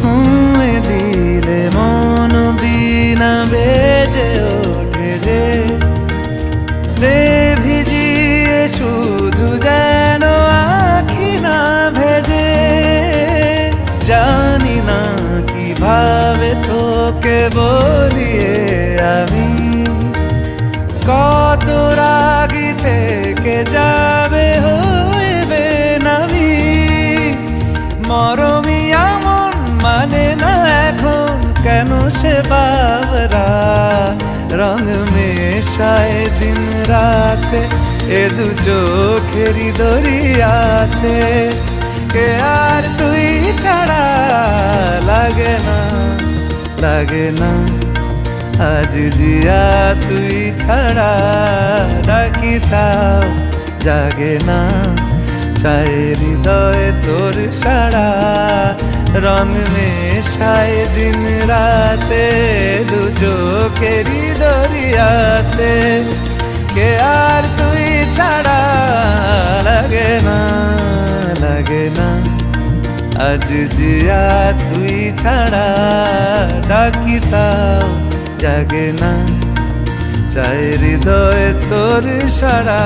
ছুঁয়ে দিলে মন বিনা বেজে ওঠে যে দে ভিজিয়ে শুধু যেন আখি না ভেজে। জানি না কিভাবে তোকে বলিয়ে আমি কত রাগি থেকে যাবে হইবে নামি। মরমি এমন মানে না এখন কেন সে বাবরা রং মেশায় দিন রাতে এ দু চোখেরই দরিয়াতে। কে আর তুই ছাড়া লাগে না লাগে না আজ জিয়া তুই ছাড়া ডাকি তাও জাগে না। চায় হৃদয় তোর সারা রং মেশায় দিন রাতে দু চোখেরই দরিয়াতে। কে আর তুই ছাড়া লাগে না লাগে না আজ জিয়া তুই ছাড়া ডাকি তাও জাগে না। চায় হৃদয় তোর সারা